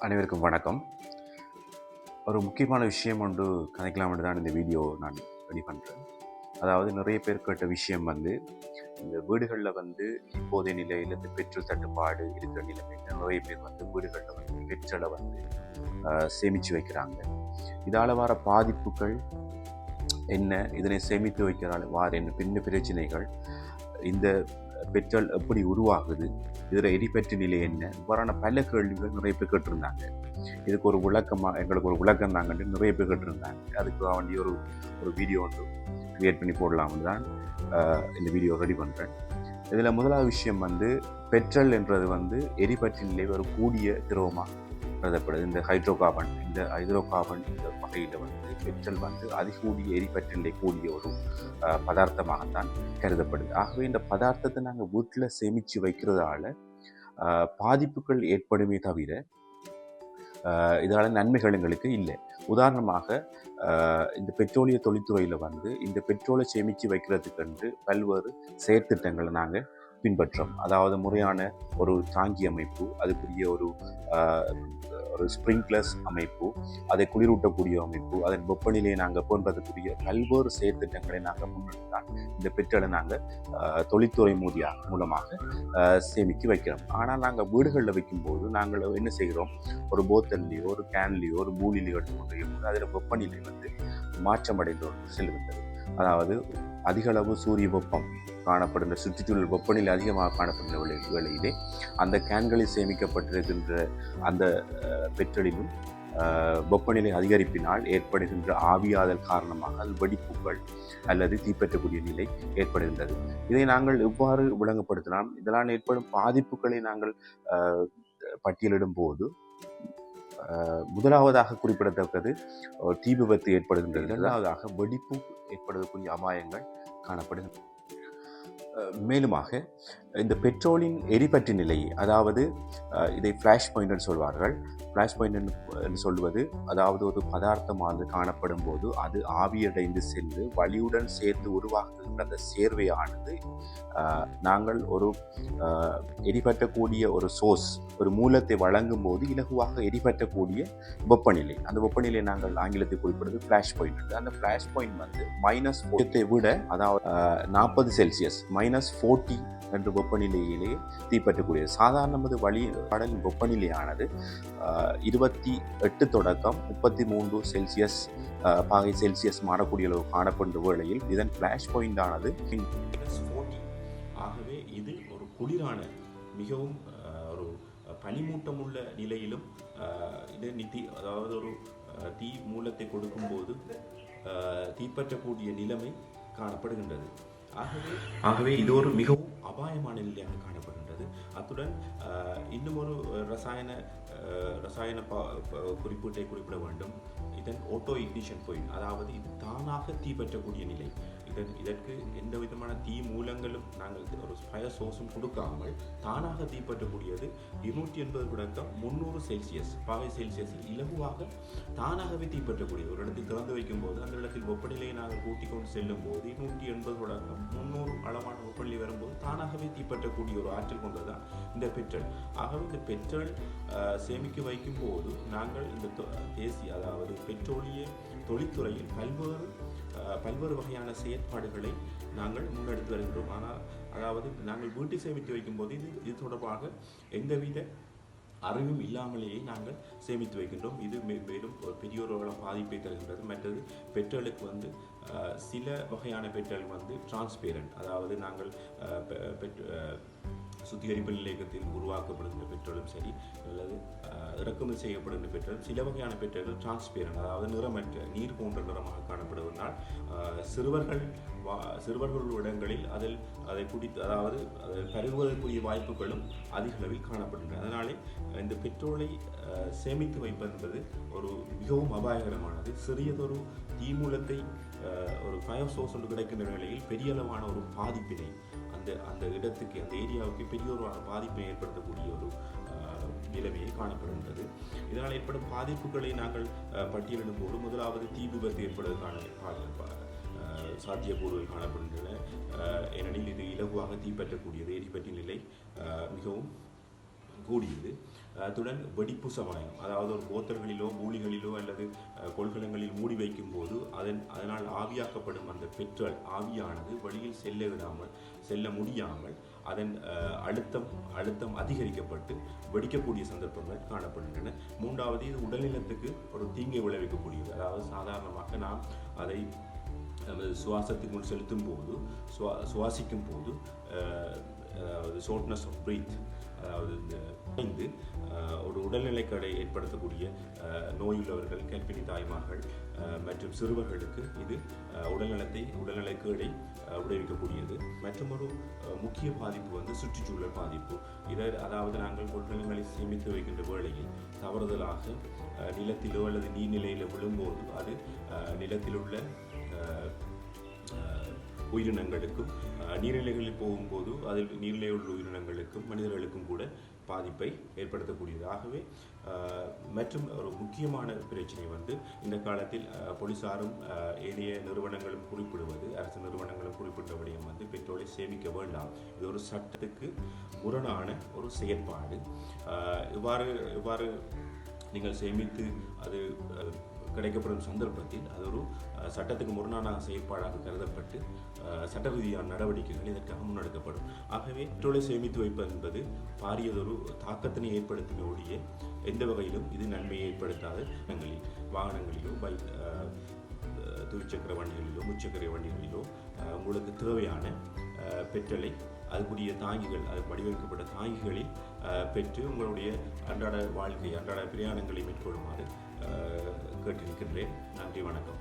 அனைவருக்கும் வணக்கம். ஒரு முக்கியமான விஷயம் ஒன்று கதைக்கலாம்னு தான் இந்த வீடியோ நான் ரெடி பண்ணுறேன். அதாவது நிறைய பேர் கேட்ட விஷயம் இந்த வீடுகளில் இப்போதைய நிலையில் இந்த பெட்ரோல் தட்டுப்பாடு இருக்கிற நிலைமையில் நிறைய பேர் வீடுகளில் பெட்ரோலை சேமித்து வைக்கிறாங்க. இதால் வர பாதிப்புகள் என்ன, இதனை சேமித்து வைக்கிறால் என்ன பின்ன பிரச்சனைகள், இந்த பெட்ரோல் எப்படி உருவாகுது, இதில் எரிபற்று நிலை என்ன, இவ்வாறான பல கேள்விகள் நிறைய பேர் கேட்டிருந்தாங்க. இதுக்கு ஒரு விளக்கமாக எங்களுக்கு ஒரு விளக்கம் தாங்கன்னு நிறைய பேர் கேட்டிருந்தாங்க. அதுக்கு வேண்டிய ஒரு வீடியோ ஒன்று க்ரியேட் பண்ணி போடலாம்னு தான் இந்த வீடியோ ரெடி பண்ணுறேன். இதில் முதலாவது விஷயம் பெட்ரோல் என்றது எரிபற்று நிலை ஒரு கூடிய திரவமாக கருதப்படுது. இந்த ஹைட்ரோகார்பன் இந்த வகையில் பெட்ரோல் அதிகூடிய எரிபற்று நிலை கூடிய ஒரு பதார்த்தமாகத்தான் கருதப்படுது. ஆகவே இந்த பதார்த்தத்தை நாங்கள் வீட்டில் சேமித்து வைக்கிறதால பாதிப்புகள் ஏற்படுமே தவிர இதனால் நன்மைகள் எங்களுக்கு இல்லை. உதாரணமாக இந்த பெட்ரோலிய தொழில்துறையில் இந்த பெட்ரோலை சேமித்து வைக்கிறதுக்கு பல்வேறு செயற்திட்டங்களை நாங்கள் பின்பற்றோம். அதாவது முறையான ஒரு தாங்கி அமைப்பு, அதுக்குரிய ஒரு ஸ்ப்ரிங்க்லர்ஸ் அமைப்பு, அதை குளிரூட்டக்கூடிய அமைப்பு, அதன் வெப்பநிலையை நாங்கள் போன்றதுக்குரிய பல்வேறு செயற்திட்டங்களை நாங்கள் முன்னெடுத்தால் இந்த பெட்ரோலை நாங்கள் தொழில்துறை மூலமாக சேமித்து வைக்கிறோம். ஆனால் நாங்கள் வீடுகளில் வைக்கும்போது நாங்கள் என்ன செய்கிறோம், ஒரு போத்தல்லையோ ஒரு கேன்லேயோ ஒரு மூலிலையோ எடுத்துக்கொண்டு அதில் வெப்பநிலை மாற்றமடைந்து செல்கின்றது. அதாவது அதிகளவு சூரிய வெப்பம் காணப்படுகின்ற சுற்றுச்சூழல் வெப்பநிலை அதிகமாக காணப்படுகின்ற வேளையிலே அந்த கேன்களில் சேமிக்கப்பட்டிருக்கின்ற அந்த பெட்ரோலிலும் வெப்பநிலை அதிகரிப்பினால் ஏற்படுகின்ற ஆவியாதல் காரணமாக அது வெடிப்புகள் அல்லது தீப்பற்றக்கூடிய நிலை ஏற்படுகின்றது. இதை நாங்கள் எவ்வாறு விளங்கப்படுத்தலாம், இதனால் ஏற்படும் பாதிப்புகளை நாங்கள் பட்டியலிடும் போது முதலாவதாக குறிப்பிடத்தக்கது தீ விபத்து ஏற்படுகின்றது. இரண்டாவதாக வெடிப்பு ஏற்படக்கூடிய அபாயங்கள் காணப்படுகின்றன. மேலுமாக இந்த பெட்ரோலின் எரிபற்று நிலை, அதாவது இதை ஃப்ளாஷ் பாயிண்ட் என்று சொல்வார்கள். ஃப்ளாஷ் பாயிண்ட் என்று சொல்வது அதாவது ஒரு பதார்த்தமானது காணப்படும் போது அது ஆவியடைந்து சென்று வலியுடன் சேர்ந்து உருவாக்குகின்ற அந்த சேர்வையானது நாங்கள் ஒரு எரிபற்றக்கூடிய ஒரு சோர்ஸ், ஒரு மூலத்தை வழங்கும் போது இலகுவாக எரிபற்றக்கூடிய வெப்பநிலை, அந்த வெப்பநிலை நாங்கள் ஆங்கிலத்தில் குறிப்பிடுறது ஃப்ளாஷ் பாயிண்ட். அந்த ஃப்ளாஷ் பாயிண்ட் -40 விட, அதாவது 40 செல்சியஸ் -40 என்ற வெப்பநிலையிலே தீப்பற்றக்கூடியது. சாதாரண கடலின் வெப்பநிலையானது 28 தொடக்கம் 33 செல்சியஸ் பாகை செல்சியஸ் மாறக்கூடிய அளவு காணப்பட்ட வேளையில் இதன் ஃப்ளாஷ் பாயிண்ட் ஆனது -40. ஆகவே இது ஒரு குளிரான, மிகவும் ஒரு பனிமூட்டமுள்ள நிலையிலும் அதாவது ஒரு தீ மூலத்தை கொடுக்கும்போது தீப்பற்றக்கூடிய நிலைமை காணப்படுகின்றது. ஆகவே இது ஒரு மிகவும் அபாயமான நிலையாக காணப்படுகின்றது. அத்துடன் இன்னும் ஒரு ரசாயன குறிப்பீட்டை குறிப்பிட வேண்டும். இதன் ஆட்டோ இக்னிஷன் பாயிண்ட், அதாவது இது தானாக தீப்பற்றக்கூடிய நிலை. இதற்கு எந்த விதமான தீ மூலங்களும் நாங்கள் ஒரு ஃபயர் சோர்ஸும் கொடுக்காமல் தானாக தீப்பற்றக்கூடியது 280 தொடக்கம் 300 செல்சியஸ் பாகை செல்சியஸில் இலகுவாக தானாகவே தீப்பற்றக்கூடியது. ஒரு இடத்தில் திறந்து வைக்கும் போது அந்த இடத்தில் வெப்பநிலையை நாங்கள் கூட்டிக் கொண்டு செல்லும் போது 280 தொடக்கம் 300 அளவான வெப்பநிலை வரும்போது தானாகவே தீப்பற்றக்கூடிய ஒரு ஆற்றல் கொண்டதுதான் இந்த பெட்ரோல். ஆகவே இந்த பெட்ரோல் சேமிக்க வைக்கும் போது நாங்கள் இந்த தேசிய, அதாவது பெட்ரோலிய தொழில்துறையில் பல்வேறு வகையான செயற்பாடுகளை நாங்கள் முன்னெடுத்து வருகின்றோம். ஆனால் அதாவது நாங்கள் வீட்டை சேமித்து வைக்கும் போது இது தொடர்பாக எந்தவித அறிவும் இல்லாமலேயே நாங்கள் சேமித்து வைக்கின்றோம். இது மேலும் ஒரு பெரிய ஒரு பாதிப்பை தருகின்றது. மற்றது பெட்ரோலுக்கு சில வகையான பெட்ரோல் டிரான்ஸ்பேரண்ட், அதாவது நாங்கள் சுத்திகரிப்பு நிலையத்தில் உருவாக்கப்படுகின்ற பெட்ரோலும் சரி அல்லது இறக்குமதி செய்யப்படுகின்ற பெட்ரோல், சில வகையான பெட்ரோல்கள் டிரான்ஸ்பேரண்ட், அதாவது நிறமற்ற நீர் போன்ற நிறமாக காணப்படுவதனால் சிறுவர்கள் இடங்களில் அதை குடித்து, அதாவது அதை பருகுவதற்குரிய வாய்ப்புகளும் அதிக அளவில் காணப்படுகின்றன. அதனாலே இந்த பெட்ரோலை சேமித்து வைப்பது என்பது ஒரு மிகவும் அபாயகரமானது. சிறியதொரு தீமூலத்தை ஒரு ஃபயர் சோர்ஸ் ஒன்று கிடைக்கின்ற நிலையில் பெரிய அளவான ஒரு பாதிப்பினை அந்த இடத்துக்கு, அந்த ஏரியாவுக்கு பெரிய ஒரு பாதிப்பை ஏற்படுத்தக்கூடிய ஒரு நிலைமையை காணப்படுகின்றது. இதனால் ஏற்படும் பாதிப்புகளை நாங்கள் பட்டியலிடும் போது முதலாவது தீ விபத்து ஏற்படுவதற்கான சாத்தியக்கூறுகள் காணப்படுகின்றன. ஏனெனில் இது இலகுவாக தீப்பற்றக்கூடியது. எரிபற்றி நிலை மிகவும் கூடியது. அத்துடன் வெடிப்பு சமயம், அதாவது ஒரு போத்தல்களிலோ மூலிகளிலோ அல்லது கொள்கலங்களில் மூடி வைக்கும் போது அதனால் ஆவியாக்கப்படும் அந்த பெட்ரோல் ஆவியானது வெளியில் செல்ல முடியாமல் அதன் அழுத்தம் அதிகரிக்கப்பட்டு வெடிக்கக்கூடிய சந்தர்ப்பங்கள் காணப்படுகின்றன. மூன்றாவது, இது உடல்நலத்துக்கு ஒரு தீங்கை விளைவிக்கக்கூடியது. அதாவது சாதாரணமாக நாம் அதை சுவாசத்துக்குள் செலுத்தும் போது சுவாசிக்கும் போது அதாவது ஷார்ட்னஸ் ஆஃப் பிரீத், அதாவது இந்த ஒரு உடல்நிலைக்கடை ஏற்படுத்தக்கூடிய நோயுள்ளவர்கள், கர்ப்பிணி தாய்மார்கள் மற்றும் சிறுவர்களுக்கு இது உடல்நலக்கேடை விளைவிக்கக்கூடியது. மற்றும் ஒரு முக்கிய பாதிப்பு சுற்றுச்சூழல் பாதிப்பு. அதாவது நாங்கள் கொள்கலங்களை சேமித்து வைக்கின்ற வேளையில் தவறுதலாக நிலத்திலோ அல்லது நீர்நிலையில் விழும்போது அது நிலத்தில் உள்ள உயிரினங்களுக்கும் நீர்நிலைகளில் போகும்போது அதில் நீர்நிலையில் உள்ள உயிரினங்களுக்கும் மனிதர்களுக்கும் கூட பாதிப்பை ஏற்படுத்தக்கூடியது. ஆகவே மற்றும் ஒரு முக்கியமான பிரச்சனை இந்த காலத்தில் போலீசாரும் ஏனைய நிறுவனங்களும் குறிப்பிடுவது, அரசு நிறுவனங்களும் குறிப்பிட்ட விடயம் பெட்ரோலை சேமிக்க வேண்டாம். இது ஒரு சட்டத்துக்கு முரணான ஒரு செயற்பாடு. இவ்வாறு நீங்கள் சேமித்து அது கிடைக்கப்படும் சந்தர்ப்பத்தில் அது ஒரு சட்டத்துக்கு முரணான செயற்பாடாக கருதப்பட்டு சட்ட ரீதியான நடவடிக்கைகள் இதற்காக முன்னெடுக்கப்படும். ஆகவே பெட்ரோலை சேமித்து வைப்பது என்பது பாரியதொரு தாக்கத்தினை ஏற்படுத்தின ஒழிய எந்த வகையிலும் இது நன்மையை ஏற்படுத்தாத வாகனங்களிலோ துவிச்சக்கர வண்டிகளிலோ முச்சக்கர வண்டிகளிலோ உங்களுக்கு தேவையான பெட்ரோலை அதுக்குரிய தாங்கிகள், அது வடிவமைக்கப்பட்ட தாங்கிகளில் பெற்று உங்களுடைய அன்றாட பிரயாணங்களை மேற்கொள்ளுமாறு கேட்டிருக்கின்றேன். நன்றி, வணக்கம்.